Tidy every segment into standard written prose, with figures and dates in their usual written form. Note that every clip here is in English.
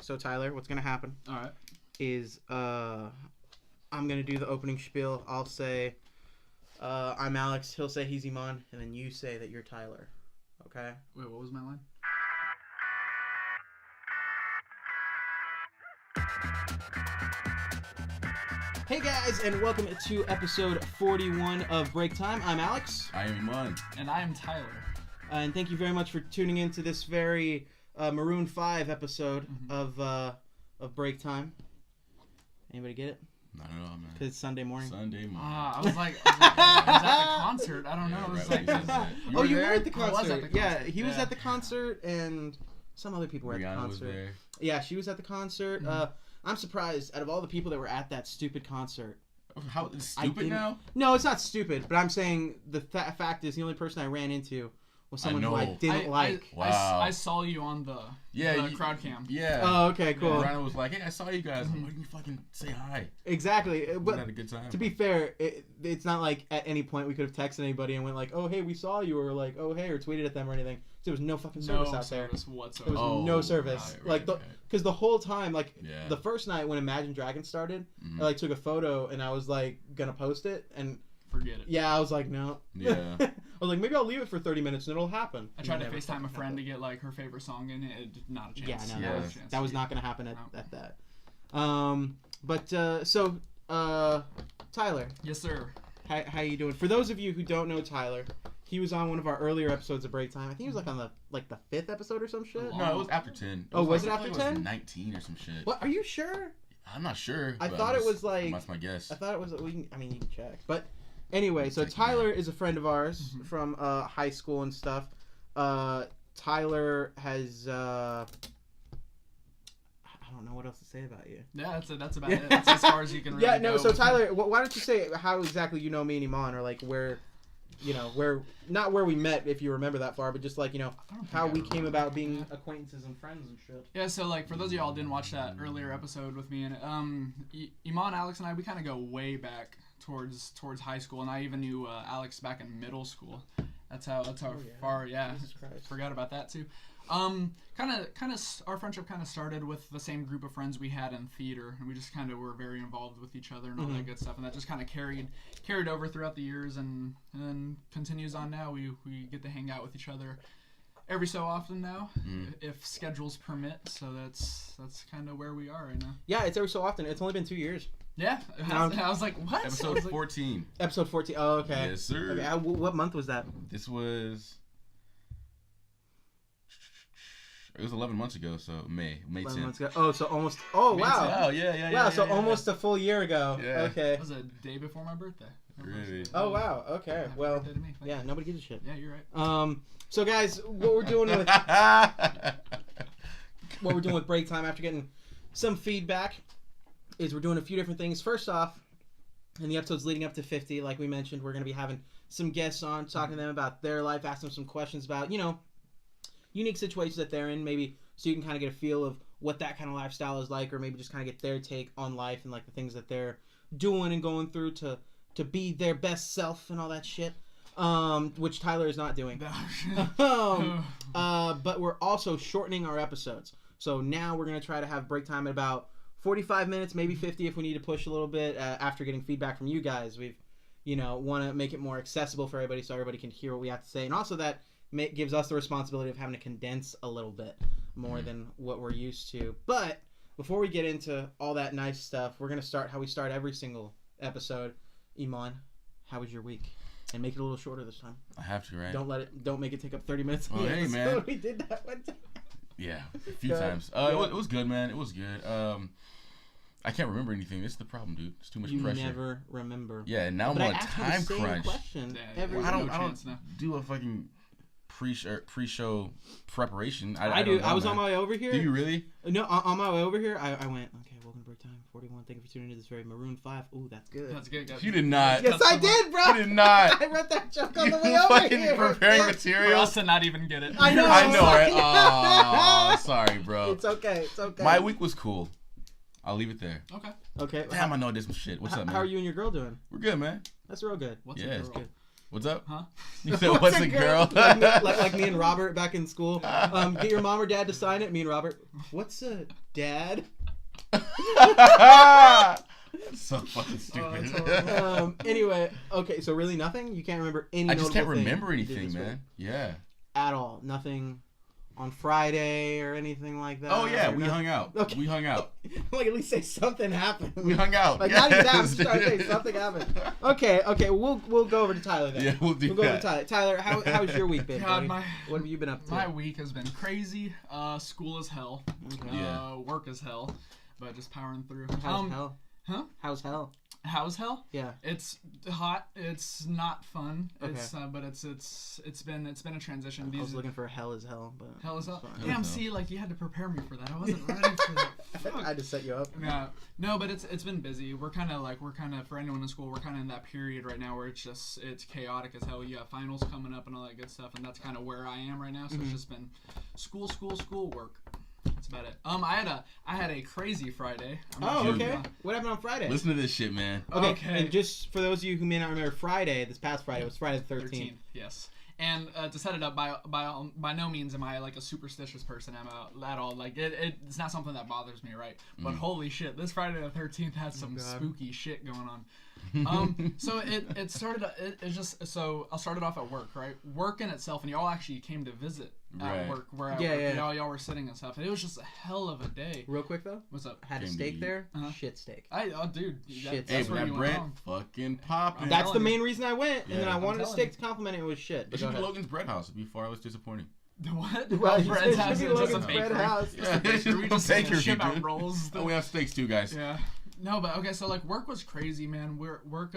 So Tyler, what's gonna happen? All right. Is I'm gonna do the opening spiel. I'll say I'm Alex. He'll say he's Iman, and then you say that you're Tyler. Okay. Wait, what was my line? Hey guys, and welcome to episode 41 of Break Time. I'm Alex. I am Iman. And I am Tyler. And thank you very much for tuning in to this very Maroon 5 episode of Break Time. Anybody get it? Not at all, man. Because it's Sunday morning. Sunday morning. I was at the concert. I don't know. It was right, like, you were at the concert. I was at the concert. Yeah, he was at the concert, and some other people were Rihanna at the was concert. there. Yeah, she was at the concert. I'm surprised, out of all the people that were at that stupid concert. How it's stupid now? No, it's not stupid, but I'm saying the fact is the only person I ran into was someone who I didn't like. Wow. I saw you on the crowd cam. Yeah. Oh, okay, cool. Rihanna was like, "Hey, I saw you guys. Why didn't you fucking say hi?" Exactly. We But had a good time. to be fair, it's not like at any point we could have texted anybody and went like, "Oh, hey, we saw you," or like, "Oh, hey," or tweeted at them or anything. There was no fucking service out there. Whatsoever. There was no service. Right. Because the whole time, Yeah. the first night when Imagine Dragons started, I took a photo and I was like gonna post it and forget it. yeah, I was like, no. Yeah. I was like, maybe I'll leave it for 30 minutes and it'll happen. I tried to FaceTime a friend to get like her favorite song in it. Not a chance. Yeah, no, Yeah. that was not gonna happen at that. Tyler. Yes, sir. How you doing? For those of you who don't know Tyler, he was on one of our earlier episodes of Break Time. I think he was like on the 5th episode or some shit. No, it was after 10. Was it I after think 10? It was 19 or some shit. What? Are you sure? I'm not sure. I but thought it was like. That's my guess. I thought it was. You can check. But anyway, so Tyler is a friend of ours from high school and stuff. Tyler has. I don't know what else to say about you. Yeah, that's about it. That's as far as you can really go. So Tyler, why don't you say how exactly you know me and Iman, or like where, not where we met, if you remember that far, but just like, how we came about being acquaintances and friends and shit. Yeah, so like for those of y'all who didn't watch that earlier episode with me and Iman, Alex, and I, we kind of go way back towards high school, and I even knew Alex back in middle school. That's how far. Yeah, Jesus Christ. Forgot about that too. Kind of, our friendship kind of started with the same group of friends we had in theater, and we just kind of were very involved with each other and all that good stuff, and that just kind of carried over throughout the years, and continues on now. We get to hang out with each other every so often now, if schedules permit. So that's kind of where we are right now. Yeah, it's every so often. It's only been 2 years. Yeah, I was like, what? Episode 14. Episode 14. Oh, okay. Yes, sir. Okay, what month was that? This was. It was 11 months ago, so May 11 10th. months ago. Oh, so almost. Oh, wow. Oh, yeah. Wow, so almost a full year ago. Yeah. Okay. It was a day before my birthday. Really? Oh, wow. Okay. Happy Well, birthday to me. Thank you. nobody gives a shit. Yeah, you're right. So guys, what we're doing with Break Time after getting some feedback is we're doing a few different things. First off, in the episodes leading up to 50, like we mentioned, we're going to be having some guests on, talking to them about their life, asking them some questions about, unique situations that they're in, maybe so you can kind of get a feel of what that kind of lifestyle is like, or maybe just kind of get their take on life and like the things that they're doing and going through to be their best self and all that shit. Which Tyler is not doing. But we're also shortening our episodes. So now we're going to try to have Break Time at about 45 minutes, maybe 50 if we need to push a little bit after getting feedback from you guys. We've, want to make it more accessible for everybody so everybody can hear what we have to say. And also that gives us the responsibility of having to condense a little bit more than what we're used to. But before we get into all that nice stuff, we're going to start how we start every single episode. Iman, how was your week? And make it a little shorter this time. I have to, right? Don't make it take up 30 minutes. Oh, hey, man. We did that one time. Yeah, a few times. It was good, man. It was good. I can't remember anything. This is the problem, dude. It's too much pressure. You never remember. Yeah, and now I'm on a time crunch. I don't do a fucking pre-show preparation. I do. Know, I was man. on my way over here. Do you really? No, on my way over here, I went, okay, welcome to Break Time 41. Thank you for tuning into this very Maroon 5. Ooh, that's good. That's good. You did not. Yes, I did, bro. You did not. I wrote that joke on the way over fucking here. preparing material. For us to not even get it. I know, right? Oh, sorry, bro. It's okay. It's okay. My week was cool. I'll leave it there. Okay. Damn, I know I did some shit. What's up, man? How are you and your girl doing? We're good, man. That's real good. What's Yeah. a It's girl? Good. What's up? Huh? You said, what's a girl? like me and Robert back in school. Get your mom or dad to sign it. Me and Robert. What's a dad? So fucking stupid. Anyway, okay, so really nothing? You can't remember any I just can't notable thing remember you did anything, this week? man. Yeah. At all. Nothing on Friday or anything like that? Oh, yeah, or we nothing? hung out. Okay. We hung out. Like, at least say something happened. We hung out. Like, not even that. I'm just trying to say something happened. Okay, we'll go over to Tyler then. Yeah, we'll go over to Tyler. Tyler, how's your week been, God, buddy? What have you been up to? My week has been crazy. School is hell. Okay. Yeah. Work is hell. But just powering through. How's hell? Huh? How's hell? How's hell? Yeah. It's hot. It's not fun. Okay. But it's been a transition. I was looking for hell is hell, but hell is hell. fine. Damn, see, like you had to prepare me for that. I wasn't ready for that. Fuck. I had to set you up. Yeah. No, but it's been busy. We're kind of for anyone in school, we're kind of in that period right now where it's chaotic as hell. You have finals coming up and all that good stuff, and that's kind of where I am right now. So it's just been school, work. That's about it. I had a crazy Friday. Okay. What happened on Friday? Listen to this shit, man. Okay. And just for those of you who may not remember, this past Friday was Friday the 13th. Yes. And to set it up, by no means am I like a superstitious person at all. Like it's not something that bothers me, right? But holy shit, this Friday the 13th had some spooky shit going on. So it started. It's just so I'll start it off at work, right? Work in itself, and y'all actually came to visit at work where I work. Yeah. Y'all were sitting and stuff, and it was just a hell of a day. Real quick though, What's up? had a steak there. Shit steak. Dude, Shit. that's Hey, where but you that went bread wrong. fucking popping. That's the telling main reason I went, and then I Yeah. wanted a telling steak you. to compliment it. It was shit. It But should go be ahead. Logan's Bread House. Before I was disappointing. What? Well, you Bread said house it is should be just a Logan's Bread bakery. House. Just a bakery. We just Bakery, ship out dude. rolls. Oh, we have steaks too, guys. Yeah. No, but okay, so like work was crazy, man. Work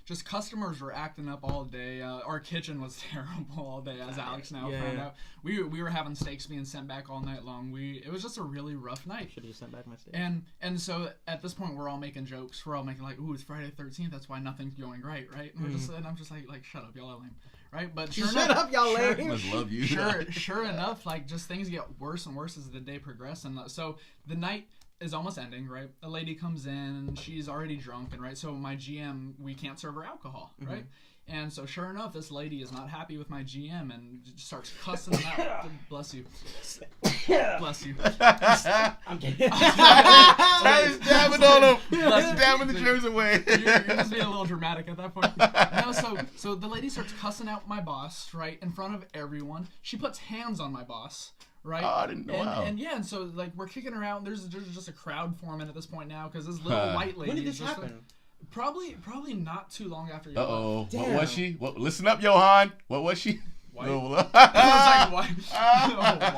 just customers were acting up all day. Our kitchen was terrible all day, as Alex now found out. We were having steaks being sent back all night long. It was just a really rough night. Should have just sent back my steak. And so at this point we're all making jokes. We're all making like, ooh, it's Friday the 13th. That's why nothing's going right? And I'm just like, shut up, y'all are lame, right? But sure Shut up, y'all lame. Must love you. Sure enough, like just things get worse and worse as the day progresses. And so the night is almost ending, right? A lady comes in and she's already drunk, and right, so my GM, we can't serve her alcohol, right? And so sure enough, this lady is not happy with my GM and starts cussing him out. Bless you. Bless you. I'm kidding. Tyler's dabbing on him. He's dabbing the germs away. You're just being a little dramatic at that point. No, so the lady starts cussing out my boss, right, in front of everyone. She puts hands on my boss. Right. Oh, I didn't know. And so like we're kicking her out. And there's just a crowd forming at this point now because this little white lady. When did this just happen? Probably not too long after. Uh-oh. Damn. What was she? Listen up, Johan. What was she? White. No. I was like,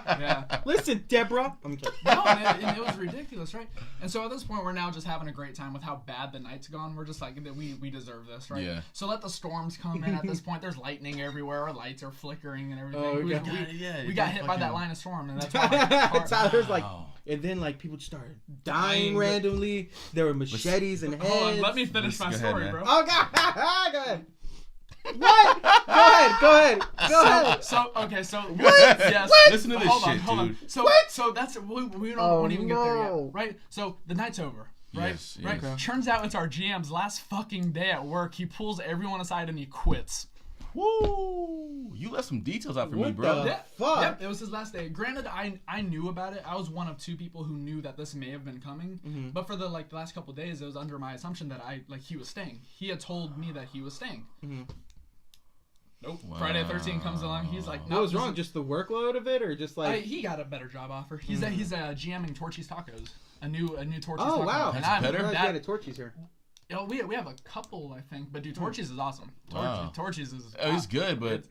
what? Yeah. Listen, Deborah. I'm kidding. No, and it was ridiculous, right? And so at this point, we're now just having a great time with how bad the night's gone. We're just like, we deserve this, right? Yeah. So let the storms come in at this point. There's lightning everywhere. Our lights are flickering and everything. Oh, we okay. got hit by that line of storm, and that's why. Tyler's like, and then like people just started dying randomly. There were machetes and heads. Hold on, let me finish my story, bro. Oh God! Go ahead. What? Go ahead. So okay, so What? yes. What? Listen to this hold shit, on. dude. So that's we don't even get there yet, right? So the night's over, right? Yes, right. yes. Turns out it's our GM's last fucking day at work. He pulls everyone aside and he quits. Woo! You left some details out for me, bro. the fuck? Yep, it was his last day. Granted, I knew about it. I was one of two people who knew that this may have been coming. But for the last couple of days, it was under my assumption that he was staying. He had told me that he was staying. Nope. Wow. Friday the 13th comes along. He's like, no. What was wrong? Just the workload of it, or just like he got a better job offer. He's GMing Torchy's Tacos, a new Torchy's. Oh taco. wow, And that's better. I'm glad you had Torchy's here. You know, we have a couple, I think, but dude, Torchy's is awesome. Wow. Torchy's is. Oh, he's good, but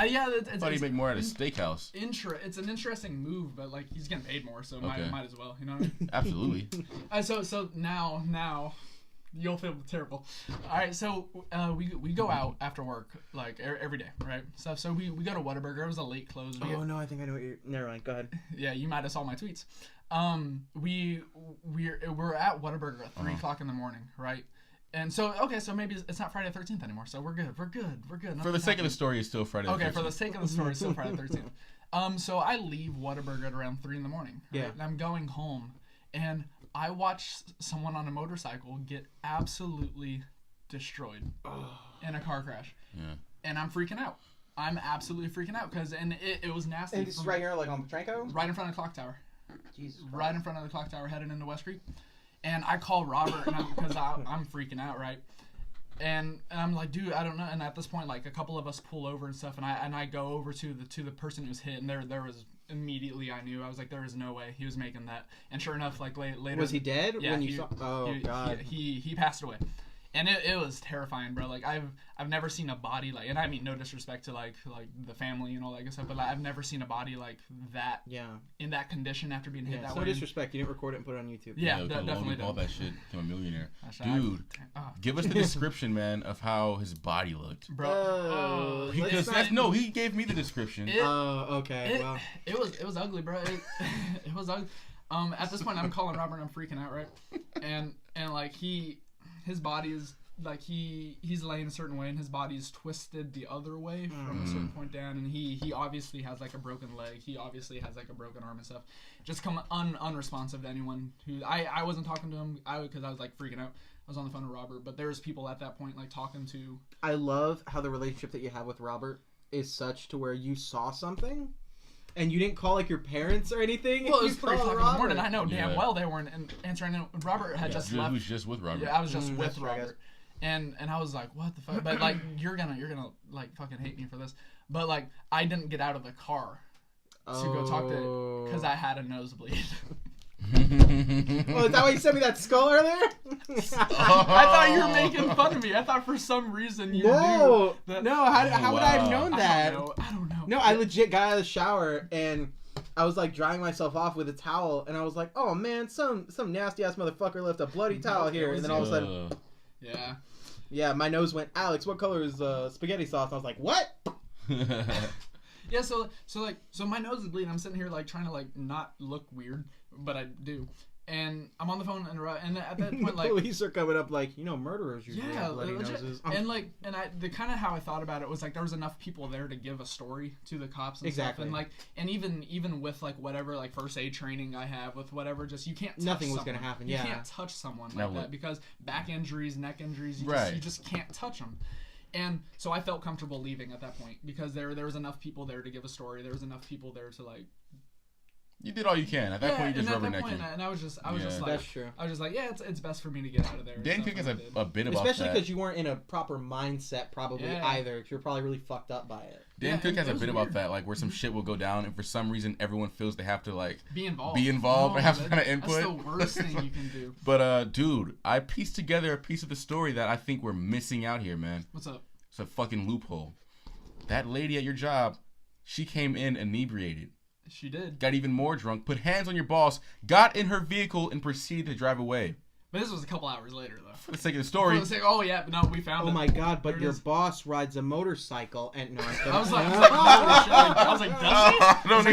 yeah, I thought he'd make more at a steakhouse. It's an interesting move, but like he's getting paid more, so might as well. You know what I mean? Absolutely. So now. You'll feel terrible. All right, so we go out after work like every day, right? So we go to Whataburger. It was a late close. No, I think I know what you're. Never mind. Go ahead. Yeah, you might have saw my tweets. We're at Whataburger at 3 o'clock in the morning, right? And so maybe it's not Friday the 13th anymore. So we're good. For the sake of the story, it's still Friday the 13th. Okay, for the sake of the story, it's still Friday the 13th. So I leave Whataburger at around 3 in the morning. Right? Yeah. And I'm going home, and I watch someone on a motorcycle get absolutely destroyed. in a car crash. Yeah. And I'm freaking out. I'm absolutely freaking out because it was nasty. And this is right here, like on Tranco? Right in front of the clock tower. Jesus Christ. Right in front of the clock tower, heading into West Creek. And I call Robert because I'm freaking out, right? And I'm like, dude, I don't know. And at this point, like a couple of us pull over and stuff, and I go over to the person who's hit, and there was immediately I knew. I was like, there is no way he was making that. And sure enough, like later, was he dead? Yeah, when you saw? Oh God. He passed away. And it was terrifying, bro. Like I've never seen a body like, and I mean no disrespect to like the family and all that good stuff, but like, I've never seen a body like that. Yeah. In that condition after being hit that way. No disrespect. You didn't record it and put it on YouTube. Yeah, definitely. All that shit to a millionaire, dude. Give us the description, man, of how his body looked, bro. Because he gave me the description. Okay. Well, it was ugly, bro. It was ugly. At this point, I'm calling Robert. And I'm freaking out, right? And like his body is like he's laying a certain way and his body is twisted the other way from a certain point down, and he obviously has like a broken leg, he obviously has like a broken arm and stuff. Just come unresponsive to anyone who I wasn't talking to him because I was like freaking out. I was on the phone with Robert, but there was people at that point like talking to. I love how the relationship that you have with Robert is such to where you saw something and you didn't call like your parents or anything. Well, it was 3 o'clock in the morning. I know damn well they weren't answering. And Robert had just left. He was just with Robert. Yeah, I was just with Robert. And I was like, what the fuck? But like, you're gonna like fucking hate me for this. But like, I didn't get out of the car to go talk to, because I had a nosebleed. Oh, is that why you sent me that skull earlier? I thought you were making fun of me. I thought for some reason you knew. That, no, how would I have known that? I don't know. No, I legit got out of the shower and I was like drying myself off with a towel, and I was like, oh man, some nasty ass motherfucker left a bloody towel here, and then all of a sudden, yeah, my nose went, Alex, what color is spaghetti sauce? And I was like, what? Yeah, so my nose is bleeding. I'm sitting here like trying to like not look weird, but I do. And I'm on the phone and at that point like police are coming up like, murderers usually have bloody noses. And the kind of how I thought about it was like there was enough people there to give a story to the cops and stuff, and like, and even with like whatever like first aid training I have with whatever, just you can't touch nothing was someone. gonna happen. You can't touch someone like that because back injuries, neck injuries, you just can't touch them. And so I felt comfortable leaving at that point because there was enough people there to give a story. There was enough people there to like. You did all you can. At that point, you just rubbernecking. And I was just like, that's true. I was just like, yeah, it's best for me to get out of there. Dan Cook has a bit about especially because you weren't in a proper mindset probably either. Because you're probably really fucked up by it. Dan Cook has a bit about that, like where some shit will go down, and for some reason everyone feels they have to like be involved or have some kind of input. That's the worst thing you can do. But dude, I pieced together a piece of the story that I think we're missing out here, man. What's up? It's a fucking loophole. That lady at your job, she came in inebriated. She did. Got even more drunk, put hands on your boss, got in her vehicle, and proceeded to drive away. But this was a couple hours later, though. For the sake of the story. Oh, yeah, but no, we found it. Oh, my God, but your boss rides a motorcycle. And no, I was like, does he? I don't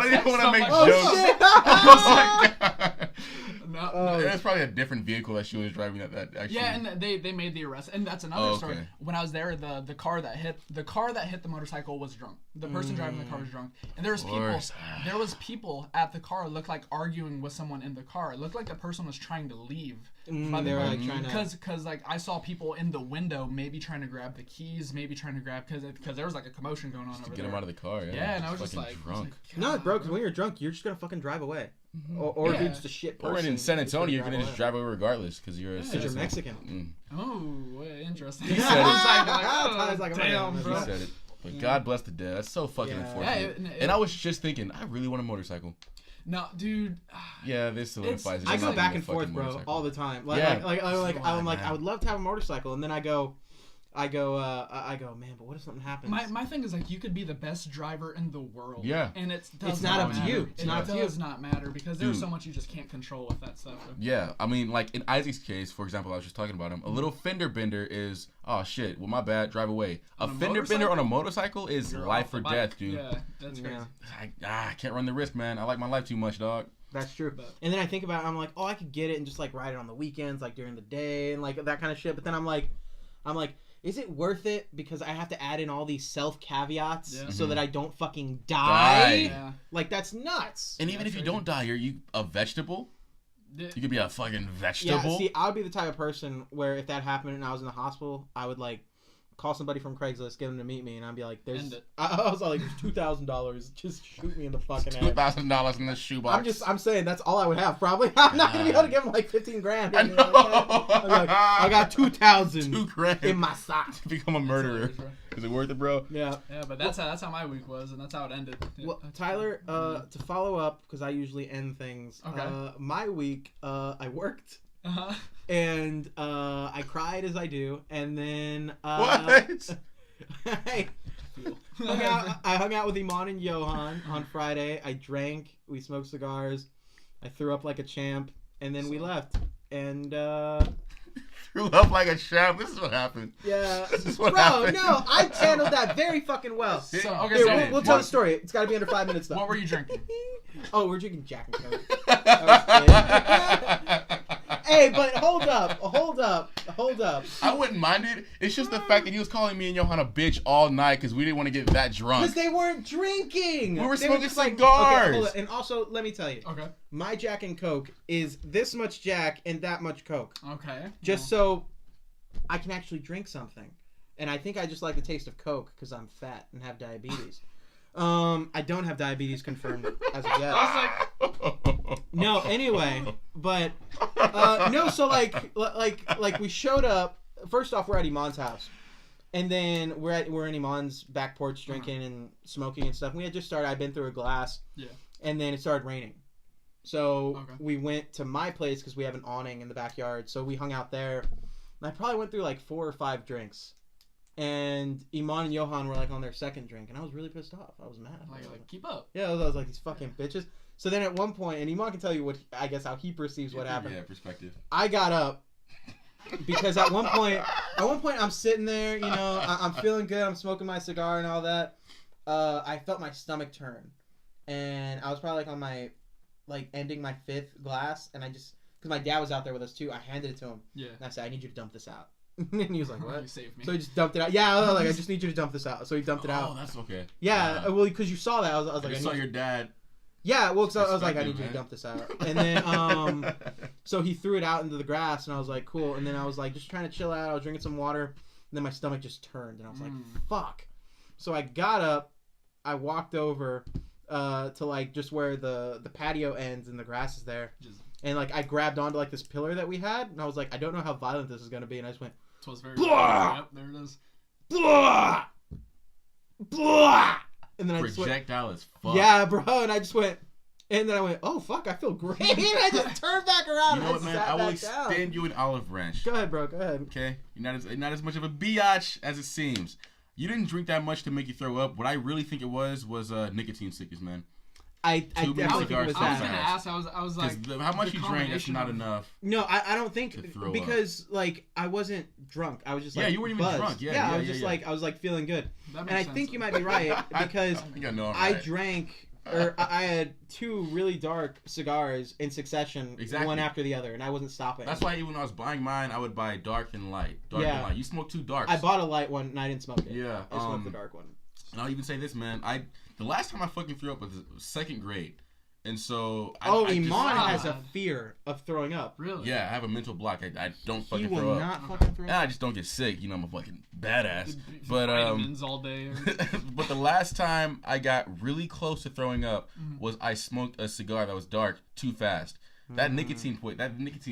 even want to make jokes. Oh, shit. I was like, no. It's probably a different vehicle that she was driving that actually. Yeah, and they made the arrest, and that's another story. When I was there, the car that hit the motorcycle was drunk. The person driving the car was drunk, and there was people at the car looked like arguing with someone in the car. It looked like the person was trying to leave. They were like trying to, because like I saw people in the window maybe trying to grab the keys, maybe trying to grab because there was like a commotion going on over there. Get them out of the car. Yeah, and I was just like drunk. No, bro, because when you're drunk, you're just gonna fucking drive away. Or if you're just a shit person. Or in San Antonio, you're gonna just drive away regardless because you're a citizen. Because you're Mexican. Oh, interesting. He said it. Damn, bro. He said it. But God bless the dead. That's so fucking unfortunate. And I was just thinking, I really want a motorcycle. No, dude. Yeah, this solidifies it. I go back and forth, bro, all the time. I'm like, I would love to have a motorcycle, and then I go, man, but what if something happens? My thing is like you could be the best driver in the world. Yeah. And it's not up to you. It does not matter because there's so much you just can't control with that stuff. Yeah, I mean, like in Isaac's case, for example, I was just talking about him. A little fender bender is, oh shit, well my bad, drive away. A fender bender on a motorcycle is life or death, dude. Yeah, that's crazy. I can't run the risk, man. I like my life too much, dog. That's true. And then I think about it, I'm like, oh, I could get it and just like ride it on the weekends, like during the day and like that kind of shit. But then I'm like, is it worth it because I have to add in all these self caveats so that I don't fucking die? Yeah. Like that's nuts. And even if you don't die, are you a vegetable? You could be a fucking vegetable. Yeah, see, I would be the type of person where if that happened and I was in the hospital, I would like call somebody from Craigslist, get them to meet me, and I'd be like, "There's." End it. I was like, "There's $2,000. Just shoot me in the fucking head." $2,000 in the shoebox. I'm saying that's all I would have. Probably. I'm not gonna be able to give him like 15 grand. I know. I'm like, I got 2,000 $2,000 in my sock. to become a murderer. Is it worth it, bro? Yeah. Yeah, but that's how my week was, and that's how it ended. Well, Tyler, to follow up, because I usually end things. Okay. My week, I worked. Uh-huh. And I cried as I do, and then What? I hung out with Iman and Johan on Friday. I drank, we smoked cigars, I threw up like a champ, and then we left. And Threw up like a champ. This is what happened. yeah, This is what bro, happened. no, I handled that very fucking well. So, okay, Here, so we'll tell the story. It's got to be under 5 minutes though. what were you drinking? Oh, we're drinking Jack and Coke. Hey, but hold up. I wouldn't mind it. It's just the fact that he was calling me and Johan a bitch all night because we didn't want to get that drunk. Because they weren't drinking. We were They smoking just like, cigars. okay, hold on. And also, let me tell you, Okay. my Jack and Coke is this much Jack and that much Coke. Okay. Just so I can actually drink something. And I think I just like the taste of Coke because I'm fat and have diabetes. I don't have diabetes confirmed as of yet. No, anyway, but no. So like we showed up. First off, we're at Iman's house, and then we're in Iman's back porch drinking and smoking and stuff. We had just started. I'd been through a glass. Yeah. And then it started raining, so Okay. we went to my place because we have an awning in the backyard. So we hung out there. And I probably went through like 4 or 5 drinks. And Iman and Johan were like on their second drink, and I was really pissed off. I was mad. Like keep up. Yeah, I was like, these fucking bitches. So then at one point, and Iman can tell you what, I guess, how he perceives what happened. Yeah, perspective. I got up because at one point I'm sitting there, you know, I'm feeling good. I'm smoking my cigar and all that. I felt my stomach turn, and I was probably like on my, like ending my 5th glass, and I just, because my dad was out there with us too, I handed it to him. Yeah. And I said, I need you to dump this out. And he was like, what? You saved me. So he just dumped it out. Yeah, I was like, I just need you to dump this out. So he dumped it out. Oh, that's okay. Yeah, well, because you saw that. I was like, I saw your dad. yeah, well, because I was like, I need you man. to dump this out. And then, so he threw it out into the grass, and I was like, cool. And then I was like, just trying to chill out. I was drinking some water, and then my stomach just turned, and I was like, fuck. So I got up, I walked over to like just where the patio ends and the grass is there, and like I grabbed onto like this pillar that we had, and I was like, I don't know how violent this is gonna be, and I just went, It was very. Blah! Yep, there it is. blah, blah, and then I just went, Projectile as fuck. yeah, bro, and I just went, and then I went, oh fuck, I feel great, and I just turned back around. You know and what, man? sat I will back down. extend you an olive branch. Go ahead, bro. Go ahead. Okay, you're not as much of a biatch as it seems. You didn't drink that much to make you throw up. What I really think it was nicotine sickness, man. I Too many definitely think it cigars was too I was that. gonna ask. I was like, How much the you drank, that's combination not of- enough. No, I don't To think throw because like I wasn't drunk. I was just like Yeah, you weren't even buzzed. drunk. Yeah, I yeah, was just yeah. like I was like feeling good. That And makes I sense. think you might be right because I think I know. I Right. drank or I had 2 really dark cigars in succession, Exactly. one after the other, and I wasn't stopping. That's why even when I was buying mine, I would buy dark and light. Dark Yeah. and light. You smoke 2 darks. I bought a light one and I didn't smoke it. Yeah. I smoked the dark one. And I'll even say this, man. The last time I fucking threw up was 2nd grade. And so Iman Ah. has a fear of throwing up. Really? Yeah, I have a mental block. I don't He fucking will throw up. not fucking throw And up. I just don't get sick. You know, I'm a fucking badass. But Vitamins all day. but the last time I got really close to throwing up was I smoked a cigar that was dark too fast. That nicotine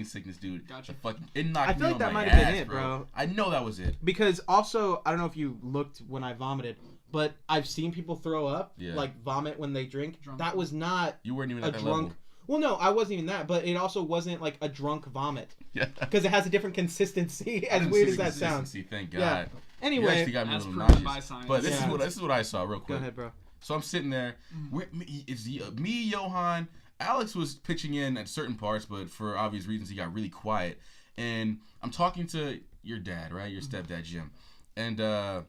sickness, dude. Gotcha. Fucking it knocked I feel me like on that my might have been ass, it, bro. I know that was it. Because also, I don't know if you looked when I vomited, but I've seen people throw up, Yeah. like vomit when they drink. Drunk. That was not You weren't even a at that drunk. level. Well, no, I wasn't even that, but it also wasn't like a drunk vomit Yeah. because it has a different consistency. I As didn't weird see as the that sounds. consistency, Thank God. Yeah. You Anyway, actually got me a As little proven by nauseous. science. But Yeah. this is what I saw real go quick. ahead, bro. So I'm sitting there. It's me, Johan. Alex was pitching in at certain parts, but for obvious reasons, he got really quiet. And I'm talking to your dad, right? Your stepdad, Jim. And My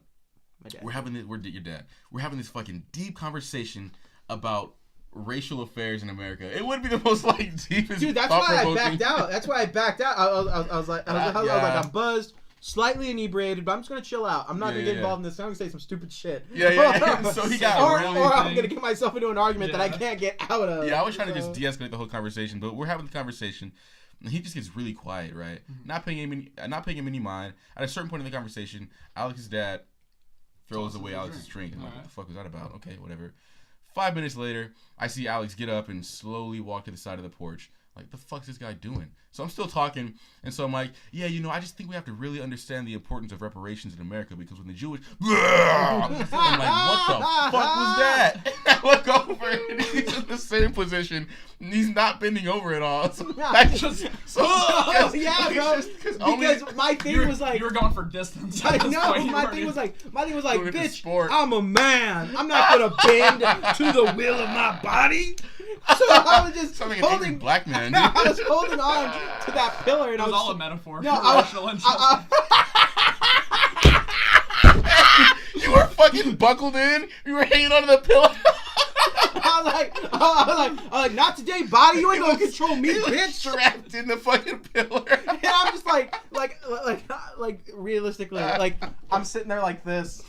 dad. we're having your dad. We're having this fucking deep conversation about racial affairs in America. It would be the most like deepest. Dude, that's why I thought-provoking- backed out. That's why I backed out. I was like, Yeah. I'm buzzed, slightly inebriated, but I'm just gonna chill out. I'm not gonna get Yeah. involved in this. I'm gonna say some stupid shit. Yeah. So he got or really. I'm gonna get myself into an argument that I Yeah. can't get out of. Yeah, I was trying to So- just de-escalate the whole conversation, but we're having the conversation. And he just gets really quiet, right? Not paying him any mind. At a certain point in the conversation, Alex's dad throws away Alex's drink. I'm like, what the fuck was that about? Okay, whatever. 5 minutes later, I see Alex get up and slowly walk to the side of the porch. Like, the fuck's this guy doing? So I'm still talking, and so I'm like, yeah, I just think we have to really understand the importance of reparations in America, because when the Jewish... I'm like, what the fuck was that? I look over, and he's in the same position, and he's not bending over at all. So yeah, bro. Because my thing was like... You were going for distance. I know, my thing was like, bitch, I'm a man. I'm not going to bend to the will of my body. So I was just holding black man. I was holding on to that pillar, and it was all a metaphor. No, you were fucking buckled in. You were hanging onto the pillar. I was like, not today, body. You ain't gonna control me, bitch. Strapped in the fucking pillar. And I'm just like realistically, like I'm sitting there like this.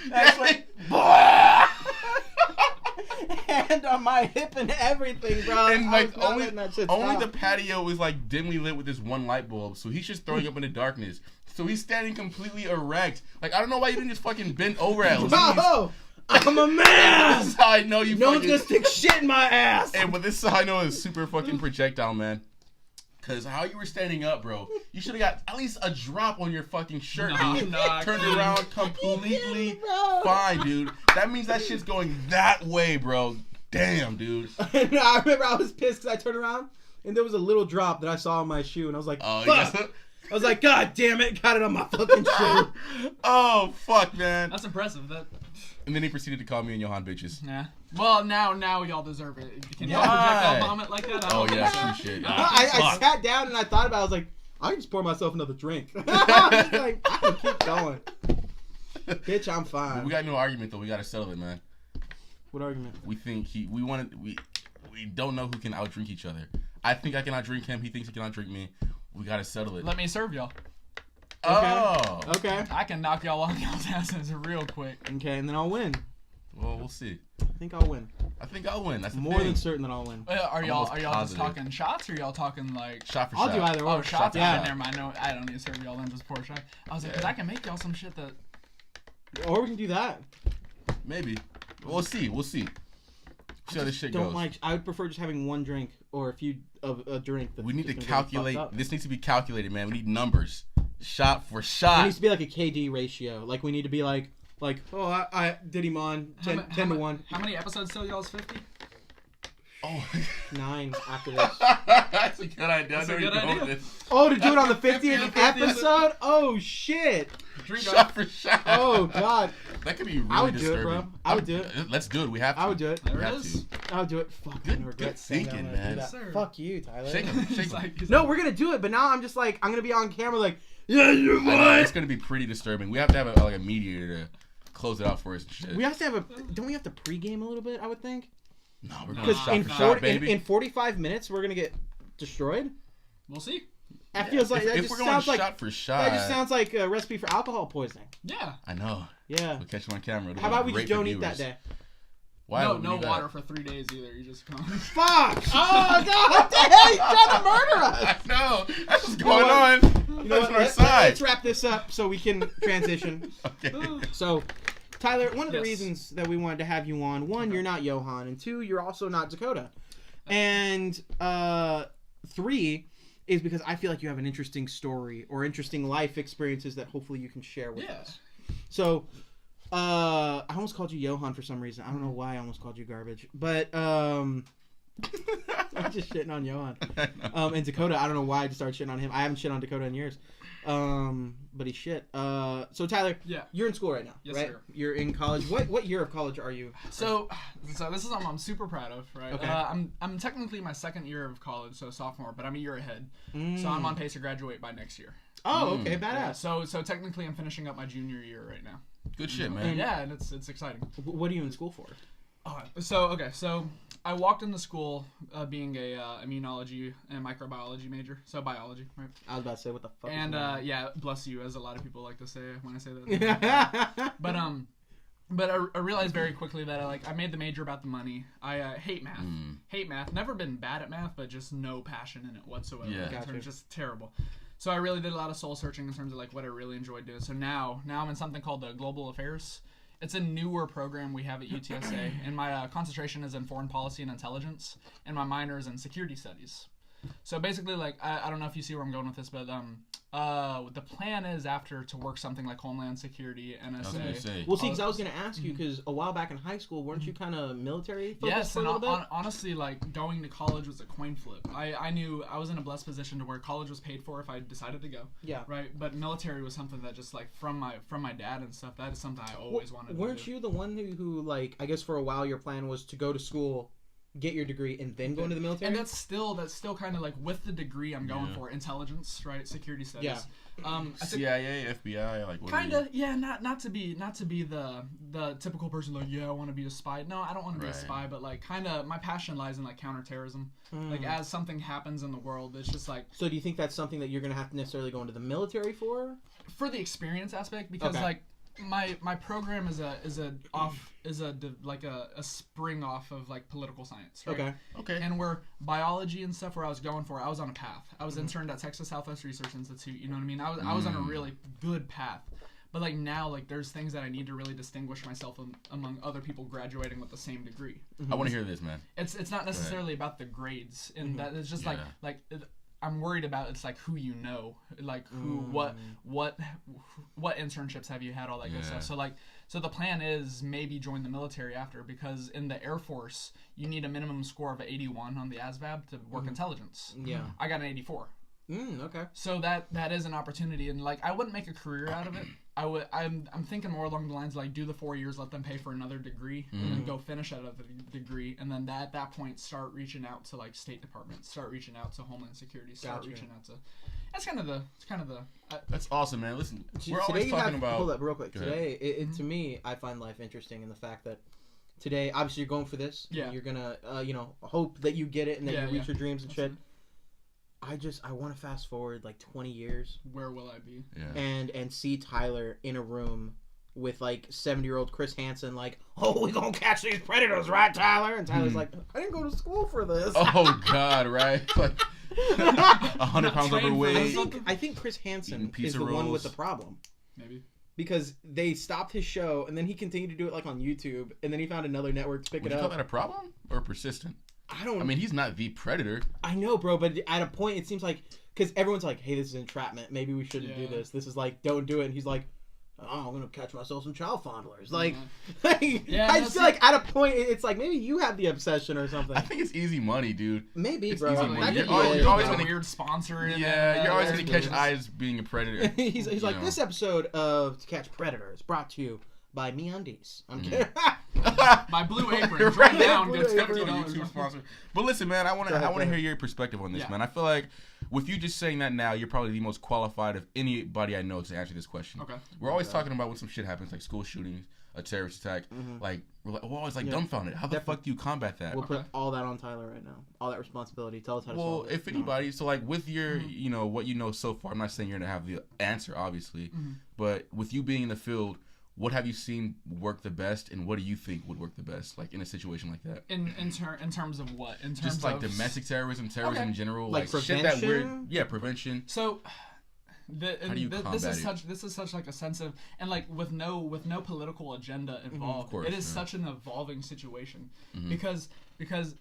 That's like. Hand on my hip and everything, bro. And like only the patio was like dimly lit with this one light bulb, so he's just throwing up in the darkness. So he's standing completely erect. Like, I don't know why you didn't just fucking bend over at least. No, I'm a man. This is how I know you. No one's gonna stick shit in my ass. Hey, but this is how I know it's super fucking projectile, man. Cause how you were standing up, bro, you should have got at least a drop on your fucking shirt, dude. Turned around completely fine, dude. That means that shit's going that way, bro. Damn, dude. And I remember I was pissed because I turned around and there was a little drop that I saw on my shoe, and I was like, fuck. Yes. I was like, God damn it, got it on my fucking shoe. Oh, fuck, man. That's impressive. And then he proceeded to call me and Johan bitches. Nah. Well, now y'all deserve it. Can y'all projectile vomit like that? Oh, yeah, true shit. I sat down and I thought about it. I was like, I can just pour myself another drink. I was like, I can keep going. Bitch, I'm fine. We got no argument, though. We got to settle it, man. What argument? We think we don't know who can outdrink each other. I think I can outdrink him. He thinks he can outdrink me. We got to settle it. Let me serve y'all. Okay. I can knock y'all on y'all's asses real quick. Okay, and then I'll win. Well, we'll see. I think I'll win. That's more than certain that I'll win. Are y'all just talking shots, or y'all talking like shot for I'll shot? do either one. Oh, shots. Yeah. Never mind. No, I don't need to serve y'all. Then just pour a shot. I was like, because I can make y'all some shit that. Or we can do that. Maybe. We'll see. See how this shit goes. I would prefer just having one drink or a few of a drink. We need to calculate. This needs to be calculated, man. We need numbers. Shot for shot. It needs to be like a KD ratio. Like we need to be like I did him on 10 to 1. How many episodes till y'all's 50? Oh. 9 after this. That's a good idea. That's a good idea. Oh, to do it on the 50th episode? Oh shit. Shot for shot. Oh god. That could be really disturbing. I would do it, bro. I would do it. Let's do it. We have to. I would do it. There it is. I would do it. Fucking regret saying thinking, man. man. Fuck you, Tyler. Shake him. No, we're gonna do it, but now I'm just like, I'm gonna be on camera like, yeah, you're right. It's gonna be pretty disturbing. We have to have a mediator to close it out for us and shit. We have to have don't we have to pregame a little bit, I would think? No, we're going shot for shot, baby. In 45 minutes, we're gonna get destroyed? We'll see. That feels like that if just we're going sounds shot like for shot. That just sounds like a recipe for alcohol poisoning. Yeah. I know. Yeah. We'll catch him on camera. How about we just don't eat that day? Why no water for 3 days either. You just come. Fuck! Oh god! Damn, he's trying to murder us. I know. That's what's going on. You know what? Let's wrap this up so we can transition. Okay. So, Tyler, one of the reasons that we wanted to have you on, one, you're not Johan, and two, you're also not Dakota, and three is because I feel like you have an interesting story or interesting life experiences that hopefully you can share with us. So. I almost called you Johan for some reason. I don't know why I almost called you garbage. But, I'm just shitting on Johan. And Dakota, I don't know why I just started shitting on him. I haven't shit on Dakota in years. But he's shit. So Tyler, you're in school right now, yes, right? Sir. You're in college. What year of college are you? So this is something I'm super proud of, right? Okay. I'm technically my second year of college, so sophomore, but I'm a year ahead. So I'm on pace to graduate by next year. Oh, okay, badass. Yeah, so technically I'm finishing up my junior year right now. Good shit, man. And yeah, and it's exciting. What are you in school for? So I walked into school being a immunology and microbiology major, so biology, right? I was about to say, what the fuck? And yeah, bless you, as a lot of people like to say when I say that. But But I realized very quickly that I made the major about the money. I hate math. Hate math. Never been bad at math, but just no passion in it whatsoever. Yeah. Gotcha. It's just terrible. So I really did a lot of soul searching in terms of what I really enjoyed doing. So now I'm in something called the Global Affairs. It's a newer program we have at UTSA, and my concentration is in foreign policy and intelligence, and my minor is in security studies. So basically, I don't know if you see where I'm going with this, but the plan is after to work something like Homeland Security, NSA. Well, see, because I was going to ask you, because a while back in high school, weren't you kind of military focused Yes, for a and little bit? honestly, going to college was a coin flip. I knew I was in a blessed position to where college was paid for if I decided to go. Yeah. Right, but military was something that just from my dad and stuff. That is something I always wanted to do. Weren't you the one who I guess for a while your plan was to go to school, get your degree, and then go into the military? And that's still kind of with the degree I'm going for intelligence, right? Security studies. Yeah. CIA, FBI, what kind of, yeah. Not to be the typical person I want to be a spy. No, I don't want to be a spy, but kind of my passion lies in counterterrorism. As something happens in the world, it's just So do you think that's something that you're gonna have to necessarily go into the military for? For the experience aspect, because my program is a spring off of political science, right? Okay. And where biology and stuff, where I was going for, I was on a path. I was interned at Texas Southwest Research Institute. You know what I mean? I was on a really good path. But now, there's things that I need to really distinguish myself among other people graduating with the same degree. I want to hear this, man. It's not necessarily about the grades, and that it's just I'm worried about who you know, who, what internships have you had, all that good stuff. So the plan is maybe join the military after, because in the Air Force you need a minimum score of 81 on the ASVAB to work intelligence. Yeah, I got an 84. Okay. So that is an opportunity, and I wouldn't make a career out of it. I'm thinking more along the lines do the 4 years, let them pay for another degree, and then go finish out of the degree, and then at that point start reaching out to State Department, start reaching out to Homeland Security, start reaching out to. That's kind of the. That's awesome, man. Listen, we're today always talking about. Hold up, real quick. Today, to me, I find life interesting in the fact that today, obviously, you're going for this. Yeah. You're gonna, hope that you get it and that you reach your dreams and shit. I want to fast forward 20 years. Where will I be? Yeah. And see Tyler in a room with 70-year-old Chris Hansen we're gonna catch these predators, right, Tyler? And Tyler's I didn't go to school for this. Oh God, right? 100 pounds overweight. I think Chris Hansen is the one with the problem. Maybe. Because they stopped his show and then he continued to do it on YouTube, and then he found another network to pick it up. Would you call that a problem or persistent? I don't. I mean, he's not the predator. I know, bro, but at a point, it seems because everyone's hey, this is entrapment. Maybe we shouldn't do this. This is don't do it. And he's I'm gonna catch myself some child fondlers. I feel at a point, it's maybe you have the obsession or something. I think it's easy money, dude. Maybe, it's bro. Easy money. You're always a weird sponsor. You're always gonna catch eyes being a predator. he's this episode of To Catch Predators brought to you by MeUndies. I'm kidding. My Blue Apron. Right now, it's $17 sponsor. But listen, man, I want to hear your perspective on this, man. I feel with you just saying that now, you're probably the most qualified of anybody I know to answer this question. Okay. We're always talking about when some shit happens, school shootings, a terrorist attack. We're always dumbfounded. How the fuck do you combat that? We'll put all that on Tyler right now. All that responsibility. Tell us how to solve it. Well, if anybody, so with your, what you know so far, I'm not saying you're gonna have the answer, obviously, but with you being in the field, what have you seen work the best, and what do you think would work the best, in a situation like that? In terms of what? In terms just of domestic terrorism in general, prevention? Shit that weird, prevention. So, how do you combat this is such a sense of, and with no political agenda involved. Of course, it is such an evolving situation because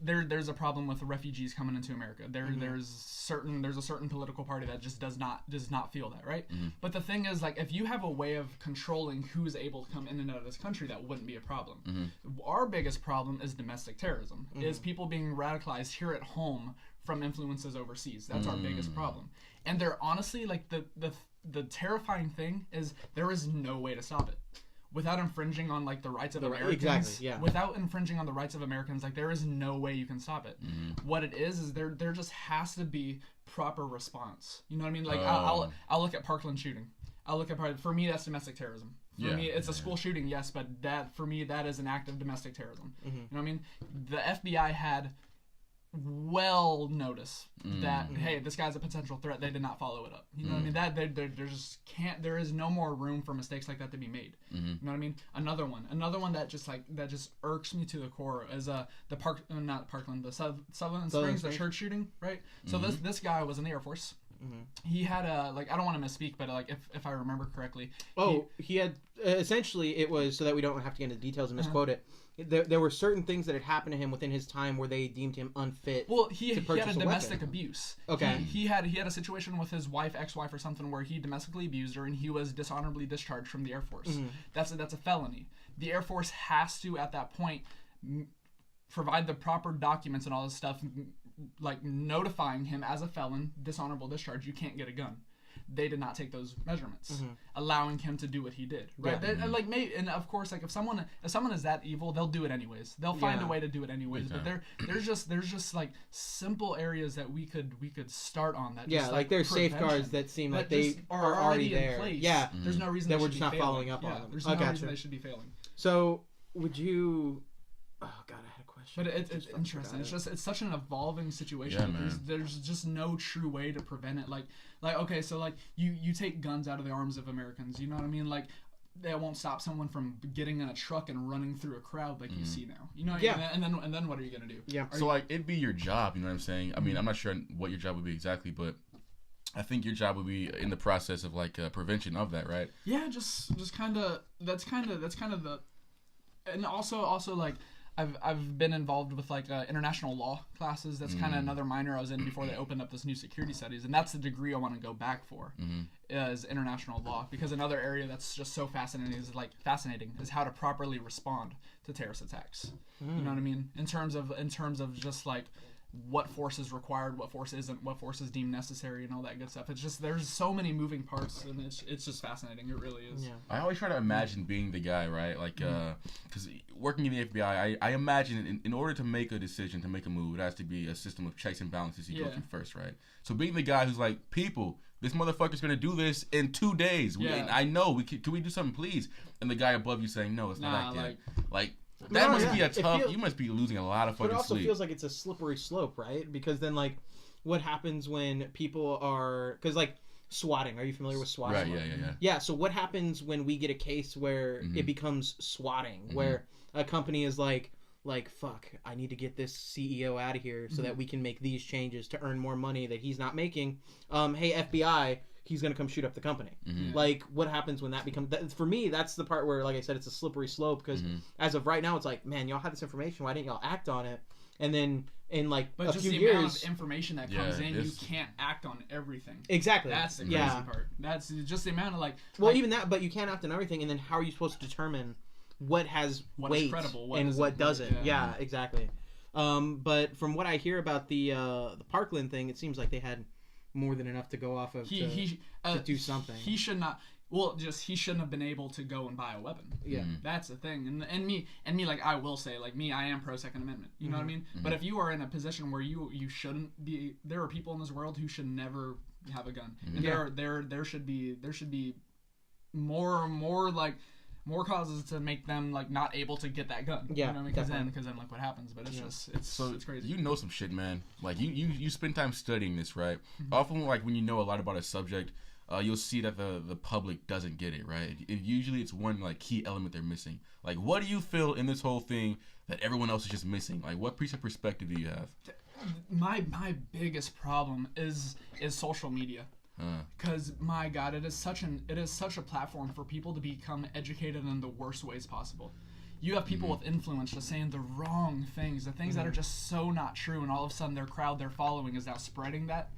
there's a problem with the refugees coming into America. There's a certain political party that just does not feel that, right? But the thing is, if you have a way of controlling who's able to come in and out of this country, that wouldn't be a problem. Our biggest problem is domestic terrorism. Is people being radicalized here at home from influences overseas. That's our biggest problem. And they're honestly the terrifying thing is there is no way to stop it. Without infringing on the rights of Americans, exactly, yeah. Without infringing on the rights of Americans, there is no way you can stop it. What it is there just has to be proper response. You know what I mean? I'll look at Parkland shooting. For me, that's domestic terrorism. For me, it's a school shooting, yes, but for me that is an act of domestic terrorism. You know what I mean? The FBI had well notice that hey, this guy's a potential threat. They did not follow it up. You know what I mean? That there just can't. There is no more room for mistakes like that to be made. You know what I mean? Another one that just irks me to the core is the Sutherland Springs, the church shooting, right? So this guy was in the Air Force. He had a I don't want to misspeak, but if I remember correctly. He had essentially, it was, so that we don't have to get into details and misquote it. There were certain things that had happened to him within his time where they deemed him unfit. Well, he had a domestic abuse. Okay. He had a situation with his ex-wife or something, where he domestically abused her, and he was dishonorably discharged from the Air Force. That's a felony. The Air Force has to, at that point, provide the proper documents and all this stuff, like notifying him as a felon, dishonorable discharge. You can't get a gun. They did not take those measurements, allowing him to do what he did. Right? Yeah. And of course, like if someone is that evil, they'll do it anyways. They'll find a way to do it anyways. But there's just like simple areas that we could start on that. Yeah, like there's safeguards that seem like they are already there. In place. Yeah, there's no reason that they we're should just be not failing. following up on them. There's no reason they should be failing. So would you? Oh God, I had a question. But it's interesting. It's such an evolving situation. Yeah, there's just no true way to prevent it. Like okay, so like you take guns out of the arms of Americans. You know what I mean? Like that won't stop someone from getting in a truck and running through a crowd like you see now. You know? Yeah. And then what are you gonna do? Yeah. So like it'd be your job. You know what I'm saying? I mean, I'm not sure what your job would be exactly, but I think your job would be in the process of like prevention of that, right? Yeah, just kind of that's kind of the, and also like. I've been involved with like international law classes. That's kind of another minor I was in before they opened up this new security studies, and that's the degree I want to go back for is international law, because another area that's just so fascinating is how to properly respond to terrorist attacks. You know what I mean? In terms of just like what force is required, what force isn't, what force is deemed necessary, and all that good stuff. It's just there's so many moving parts, and it's just fascinating. It really is. Yeah. I always try to imagine being the guy, right? Like, because working in the FBI, I imagine in order to make a decision, to make a move, it has to be a system of checks and balances you go through first, right? So being the guy who's like, people, this motherfucker's gonna do this in 2 days. I know. Can we do something, please? And the guy above you saying, no, it's not that good. Like that must be a tough. You must be losing a lot of fucking sleep. But it also feels like it's a slippery slope, right? Because then, like, what happens when people are? Because like swatting. Are you familiar with swatting? Right. Yeah. Yeah. So what happens when we get a case where it becomes swatting, where a company is like, fuck, I need to get this CEO out of here so that we can make these changes to earn more money that he's not making. Hey, FBI. He's going to come shoot up the company. Like, what happens when that becomes... For me, that's the part where, like I said, it's a slippery slope, because as of right now, it's like, man, y'all had this information. Why didn't y'all act on it? And then in, like, a few years... But just the amount of information that comes in, you can't act on everything. Exactly. That's the crazy part. That's just the amount of, like... Well, even that, but you can't act on everything, and then how are you supposed to determine what has weight credible, and what doesn't? Yeah, exactly. But from what I hear about the Parkland thing, it seems like they had... more than enough to go off of to do something. He should not. Well, he shouldn't have been able to go and buy a weapon. Yeah, that's the thing. And me, like I will say, like me, I am pro Second Amendment. You know what I mean? But if you are in a position where you shouldn't be, there are people in this world who should never have a gun. And there should be more like. More causes to make them like not able to get that gun. Yeah, you know, because then look what happens. But it's crazy. You know some shit, man. Like you spend time studying this, right? Often, like when you know a lot about a subject, you'll see that the public doesn't get it, right? Usually it's one like key element they're missing. Like, what do you feel in this whole thing that everyone else is just missing? Like, what piece of perspective do you have? My biggest problem is social media. Because my God, it is such a platform for people to become educated in the worst ways possible. You have people with influence just saying the wrong things, the things that are just so not true, and all of a sudden their crowd they're following is now spreading that,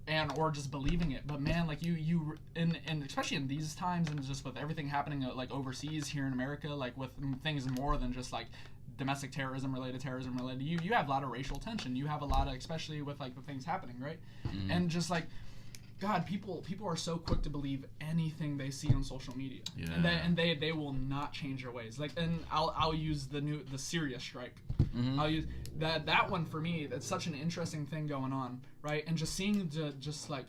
and or just believing it. But man, like you and especially in these times, and just with everything happening like overseas here in America, like with things more than just like domestic terrorism related, you have a lot of racial tension. You have a lot of, especially with like the things happening, right? And just like, God, people are so quick to believe anything they see on social media, and they will not change their ways. Like, and I'll use the Syria strike. I'll use that one for me. That's such an interesting thing going on, right? And just seeing just like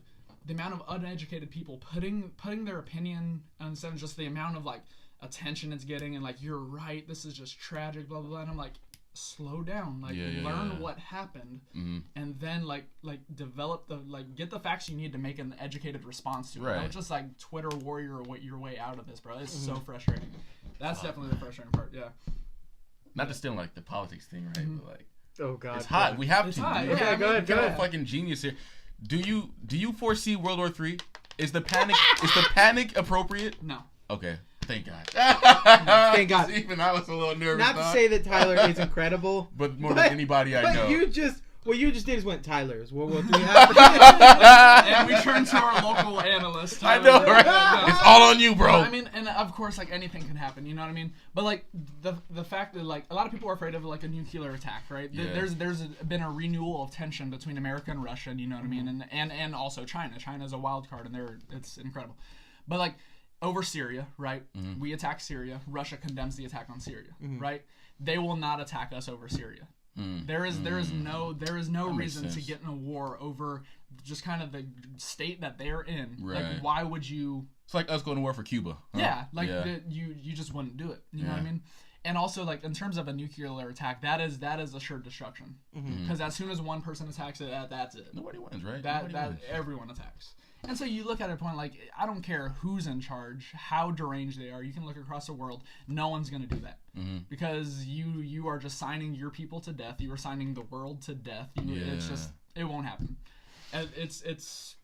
the amount of uneducated people putting their opinion on just the amount of like attention it's getting, and like, you're right, this is just tragic, blah blah blah. And I'm like, slow down, like learn what happened, and then like develop get the facts you need to make an educated response to it. Don't just like Twitter warrior your way out of this, bro. It's so frustrating. That's definitely the frustrating part. Yeah. Not to steal like the politics thing, right? But like, oh god, it's hot. We have to. Hot. Okay, go ahead. You're a fucking genius here. Do you foresee World War III? Is the panic appropriate? No. Okay. Thank God. Thank God. Even I was a little nervous. Not to say that Tyler is incredible, but more than anybody I know. What you just did is went, Tyler's World War III happened. And we turned to our local analyst. Tyler. I know, right? It's all on you, bro. I mean, and of course, like anything can happen. You know what I mean? But like the fact that like a lot of people are afraid of like a nuclear attack, right? Yeah. There's been a renewal of tension between America and Russia. You know what I mean? And also China. China's a wild card, and it's incredible. But like over Syria, right? We attack Syria. Russia condemns the attack on Syria, right? They will not attack us over Syria. There is no reason to get in a war over just kind of the state that they're in. Right. Like, why would you? It's like us going to war for Cuba. Huh? Yeah, like you just wouldn't do it. You know what I mean? And also, like in terms of a nuclear attack, that is assured destruction. Because as soon as one person attacks it, that's it. Nobody wins, right? Everyone attacks. And so you look at a point like, I don't care who's in charge, how deranged they are. You can look across the world. No one's going to do that. Because you are just signing your people to death. You are signing the world to death. It's just, it won't happen. And it's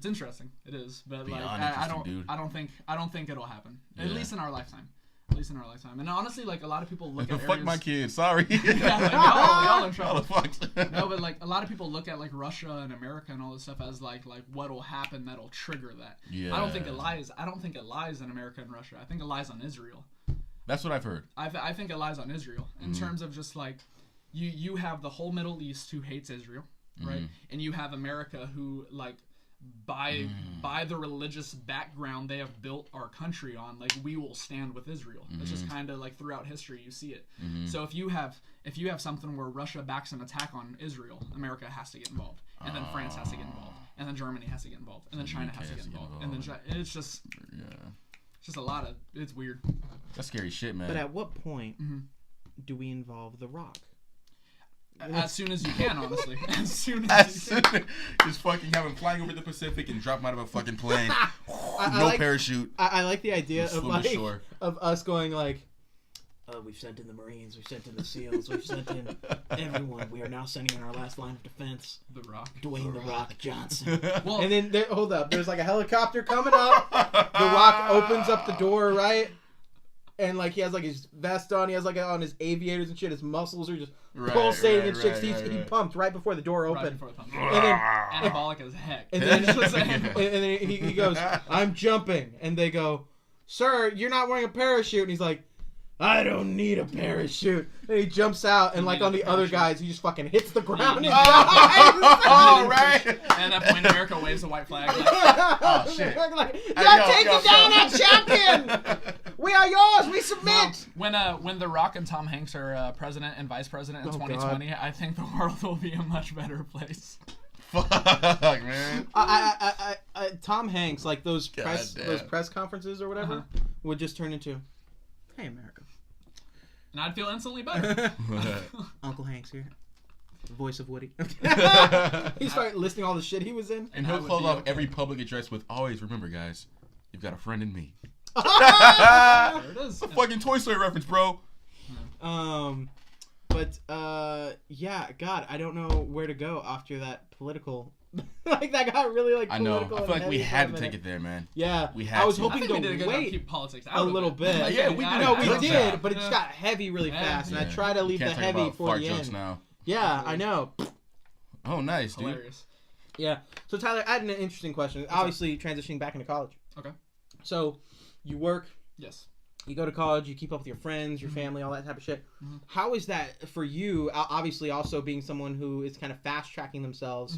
interesting. It is. But like, I don't think it'll happen. At least in our lifetime. And honestly, like a lot of people look at fuck my kids. Sorry. Yeah, like, y'all in trouble. Fucked. No, but like a lot of people look at like Russia and America and all this stuff as like what'll happen that'll trigger that. Yeah. I don't think it lies in America and Russia. I think it lies on Israel. That's what I've heard. I think it lies on Israel in terms of just like you have the whole Middle East who hates Israel, right? And you have America who like by the religious background they have built our country on, like we will stand with Israel. It's just kind of like throughout history you see it. So if you have something where Russia backs an attack on Israel, America has to get involved, and then France has to get involved, and then Germany has to get involved, and then China has to get involved, and then it's just a lot of it's weird. That's scary shit, man. But at what point do we involve The Rock? As soon as you can, honestly. As soon. Just fucking have him flying over the Pacific and drop him out of a fucking plane. Parachute. I like the idea of us going like, we've sent in the Marines, we've sent in the SEALs, we've sent in everyone. We are now sending in our last line of defense. The Rock. Dwayne The Rock Johnson. Well, and then, hold up, there's like a helicopter coming up. The Rock opens up the door, right? And like he has like his vest on, he has like on his aviators and shit. His muscles are just pulsating and shit. He pumped right before the door opened. And then anabolic as heck. And then he goes, "I'm jumping," and they go, "Sir, you're not wearing a parachute." And he's like, "I don't need a parachute." And he jumps out, and like on the other guys, he just fucking hits the ground and dies. Oh, right. And at that point, America waves a white flag. Like, oh, shit. You're taking down our champion! We are yours! We submit! When The Rock and Tom Hanks are president and vice president in 2020, God. I think the world will be a much better place. Fuck, man. Tom Hanks, like those press conferences or whatever, would just turn into, "Hey, America." And I'd feel instantly better. Uncle Hank's here. The voice of Woody. He started listing all the shit he was in. And he'll close off every public address with, "Always remember, guys, you've got a friend in me." There it is. A fucking Toy Story reference, bro. Yeah, God, I don't know where to go after that political. Like that got really like political. I feel like we had to take it there, man. Yeah, we had. I was hoping to wait keep politics out a little bit. Yeah, we did. No, we did, but it just got heavy really fast, and I try to leave the heavy for the end. Now. Yeah, I know. Oh, nice, dude. Hilarious. Yeah. So Tyler, I had an interesting question. Obviously, transitioning back into college. Okay. So, you work. Yes. You go to college, you keep up with your friends, your family, all that type of shit. How is that for you, obviously also being someone who is kind of fast-tracking themselves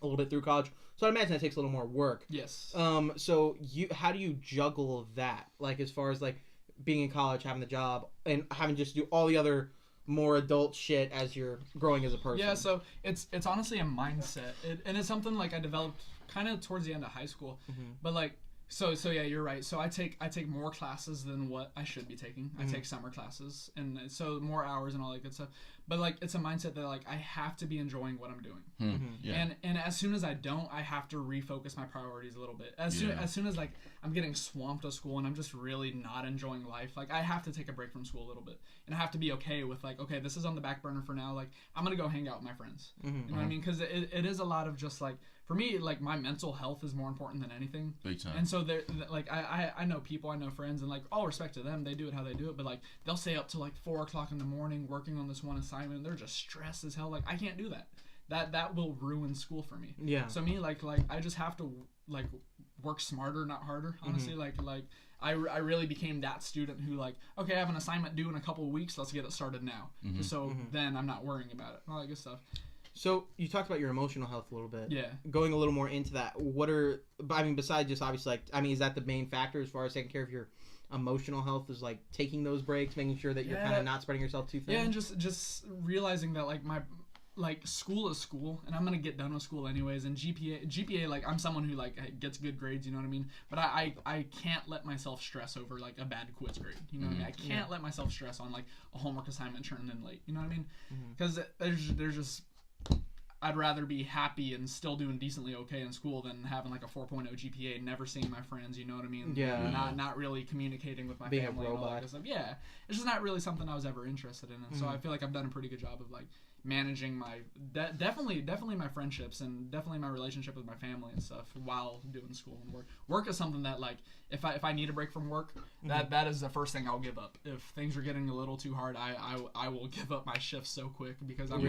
a little bit through college? So I imagine that takes a little more work. Yes. So how do you juggle that? Like, as far as, like, being in college, having the job, and having to just do all the other more adult shit as you're growing as a person? Yeah, so it's honestly a mindset. And it's something, like, I developed kind of towards the end of high school. But, like, So yeah, you're right. So I take more classes than what I should be taking. I take summer classes, and so more hours and all that good stuff. But like, it's a mindset that like I have to be enjoying what I'm doing. Yeah. And as soon as I don't, I have to refocus my priorities a little bit. As soon as like I'm getting swamped with school and I'm just really not enjoying life, like I have to take a break from school a little bit, and I have to be okay with like, okay, this is on the back burner for now. Like I'm gonna go hang out with my friends. You know what I mean? Because it is a lot of just like, for me, like my mental health is more important than anything. Big time. And so there, like I know people, I know friends, and like all respect to them, they do it how they do it. But like they'll stay up till like 4:00 in the morning working on this one assignment. They're just stressed as hell. Like I can't do that. That will ruin school for me. Yeah. So me, like I just have to like work smarter, not harder. Honestly, like I really became that student who like, okay, I have an assignment due in a couple of weeks. Let's get it started now. So then I'm not worrying about it. All that good stuff. So you talked about your emotional health a little bit. Yeah. Going a little more into that, besides just obviously like, is that the main factor as far as taking care of your emotional health, is like taking those breaks, making sure that you're kind of not spreading yourself too thin? Yeah, and just realizing that like school is school, and I'm gonna get done with school anyways. And GPA, like I'm someone who like gets good grades, you know what I mean. But I can't let myself stress over like a bad quiz grade, you know what I mean. I can't let myself stress on like a homework assignment turning in late, you know what I mean. Because there's just, I'd rather be happy and still doing decently okay in school than having like a 4.0 GPA, never seeing my friends, you know what I mean? Yeah. Not really communicating with my Being family a and all that robot. good stuff. Yeah. It's just not really something I was ever interested in. And so I feel like I've done a pretty good job of like managing my definitely my friendships and definitely my relationship with my family and stuff while doing school and work. Work is something that like if I need a break from work, that is the first thing I'll give up. If things are getting a little too hard, I will give up my shifts so quick because I'm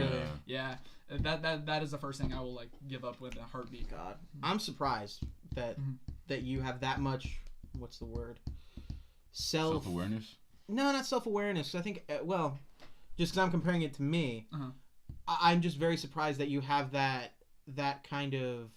that is the first thing I will like give up with a heartbeat. God, I'm surprised that you have that much, what's the word? Self-awareness? No, not self-awareness. I think, just because I'm comparing it to me, I'm just very surprised that you have that kind of,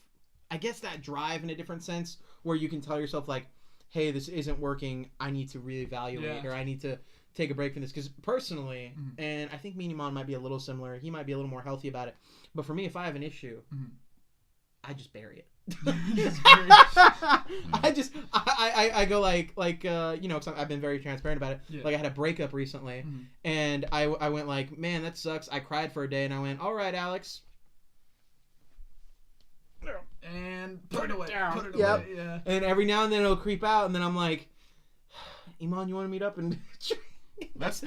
I guess, that drive in a different sense, where you can tell yourself like, hey, this isn't working, I need to reevaluate, or I need to take a break from this. Because personally, and I think me and Iman might be a little similar, he might be a little more healthy about it, but for me, if I have an issue, I just bury it. I go like you know, 'cause I've been very transparent about it. Like I had a breakup recently, and I went like, man, that sucks. I cried for a day, and I went, all right, Alex, and put it away. Put it Yep. away. Yeah. And every now and then it'll creep out, and then I'm like, Iman, you want to meet up and That's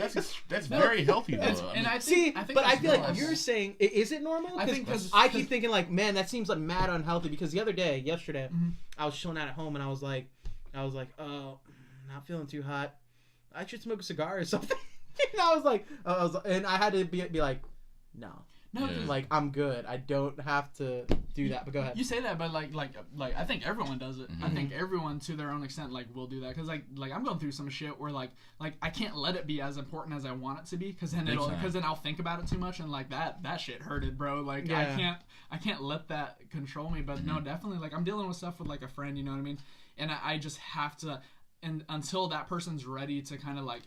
very healthy though. And I see, think but I that's feel normal. like you're saying, is it normal? I think because I keep thinking like, man, that seems like mad unhealthy. Because the other day, yesterday, I was chilling out at home and I was like, oh, not feeling too hot. I should smoke a cigar or something. And I was, and I had to be like, no, like I'm good. I don't have to do that. But go ahead. You say that, but like I think everyone does it. I think everyone to their own extent like will do that, because like I'm going through some shit where like I can't let it be as important as I want it to be, because then I'll think about it too much, and like that shit hurted, bro. Like I can't let that control me. But no, definitely like I'm dealing with stuff with like a friend, you know what I mean, and I just have to, and until that person's ready to kind of like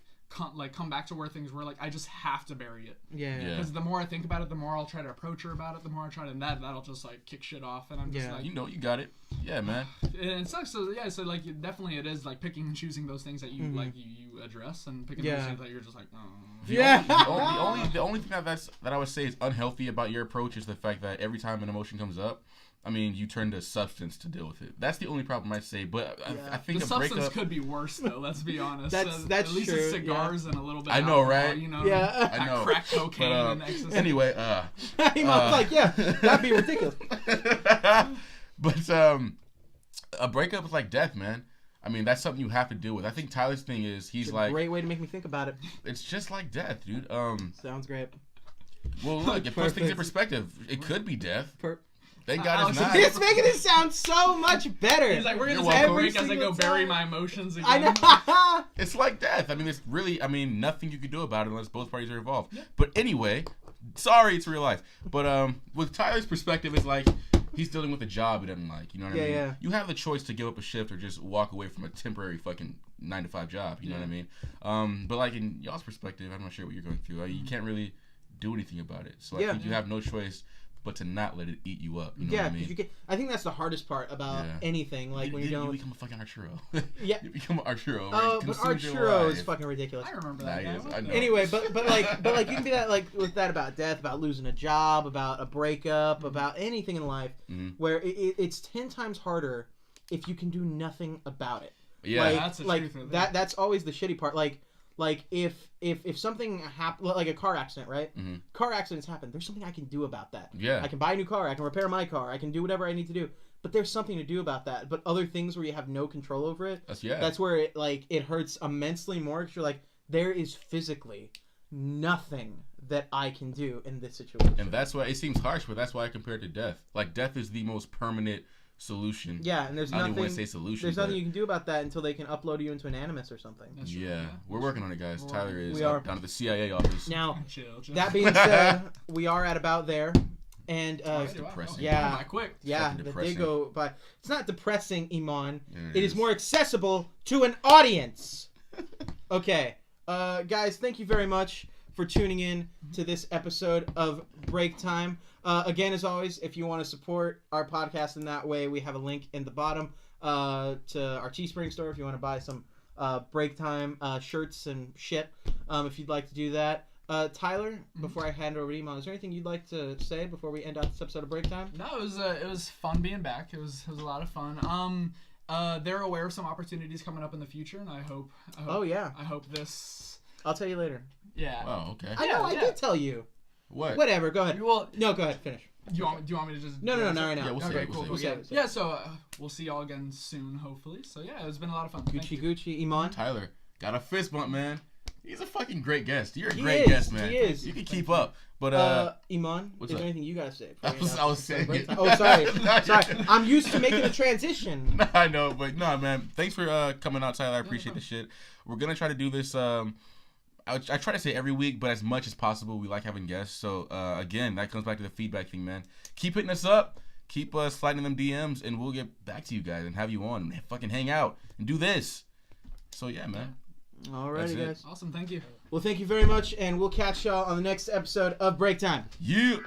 come back to where things were, like I just have to bury it. Because the more I think about it, the more I'll try to approach her about it. The more I try to, that'll just like kick shit off, and I'm just like, you know, you got it. Yeah, man. And it sucks. So yeah, so like definitely it is like picking and choosing those things that you like you address, and picking those things that you're just like, oh. The only thing that I would say is unhealthy about your approach is the fact that every time an emotion comes up, I mean, you turn to substance to deal with it. That's the only problem I'd say. But I think the a substance breakup could be worse, though. Let's be honest. That's at least true. It's cigars and a little bit. I know, alcohol, right? You know, I know. Crack cocaine and ecstasy. Anyway, He was like, yeah, that'd be ridiculous. But a breakup is like death, man. I mean, that's something you have to deal with. I think Tyler's thing is he's like, great way to make me think about it. It's just like death, dude. Sounds great. Well, look, it puts things in perspective. It could be death. Thank God Alex, it's not. It's making it sound so much better. He's like, we're gonna You're take a welcome. break as I go bury my emotions again. I know. It's like death. I mean, it's really, nothing you can do about it unless both parties are involved. Yeah. But anyway, sorry, it's real life. But with Tyler's perspective, it's like he's dealing with a job he doesn't like. You know what I mean? Yeah. You have the choice to give up a shift or just walk away from a temporary fucking 9-to-5 job. You know what I mean? But like in y'all's perspective, I'm not sure what you're going through. You can't really do anything about it. So I think you have no choice but to not let it eat you up. You know yeah, what I mean? I think that's the hardest part about anything. Like when you become a fucking Arturo. Yeah, you become an Arturo. Oh, but Arturo is fucking ridiculous. I remember that guy. I know. Anyway, but like you can be that like with that about death, about losing a job, about a breakup, about anything in life, where it's 10 times harder if you can do nothing about it. Yeah, like, that's the like truth. that's always the shitty part. Like if something happens, like a car accident, right? Car accidents happen. There's something I can do about that. Yeah. I can buy a new car. I can repair my car. I can do whatever I need to do. But there's something to do about that. But other things where you have no control over it, that's where it hurts immensely more. Because you're like, there is physically nothing that I can do in this situation. And that's why it seems harsh, but that's why I compare it to death. Like, death is the most permanent solution. Yeah, and there's I don't nothing. even want to say solution. There's nothing you can do about that until they can upload you into an animus or something. That's true, Yeah, we're working on it, guys. Tyler is We are. down at the CIA office. Now, chill. that being said, we are at about there, and It's depressing. Yeah. By quick. yeah, fucking that they depressing. go by. It's not depressing, Iman. Yeah, It is more accessible to an audience. Okay, guys, thank you very much for tuning in to this episode of Break Time. Again, as always, if you want to support our podcast in that way, we have a link in the bottom to our Teespring store if you want to buy some Break Time shirts and shit. If you'd like to do that. Tyler, before I hand over to Iman, is there anything you'd like to say before we end out this episode of Break Time? No, it was fun being back. It was a lot of fun. They're aware of some opportunities coming up in the future, and I hope Oh yeah, I hope this. I'll tell you later. Yeah. Oh, okay. I know, I did tell you. What? Whatever, go ahead. Well, No, go ahead, finish. do you want me to just? No, not right now. Yeah, we'll Okay, say it, cool. we'll say it. We'll say it. Yeah, so we'll see y'all again soon, hopefully. So yeah, it's been a lot of fun. Thank Gucci you. Gucci, Iman. Tyler got a fist bump, man. He's a fucking great guest. You're a He great is, guest, man. he is. You can keep up. But Iman, what's is up? there anything you gotta say? I was saying it. Oh, sorry. I'm used to making a transition. I know, but no, man. Thanks for coming out, Tyler. I appreciate the shit. We're gonna try to do this. I try to say every week, but as much as possible, we like having guests. So again, that comes back to the feedback thing, man. Keep hitting us up. Keep sliding them DMs, and we'll get back to you guys and have you on and fucking hang out and do this. So yeah, man. Alrighty, guys. Awesome, thank you. Well, thank you very much, and we'll catch y'all on the next episode of Break Time. You.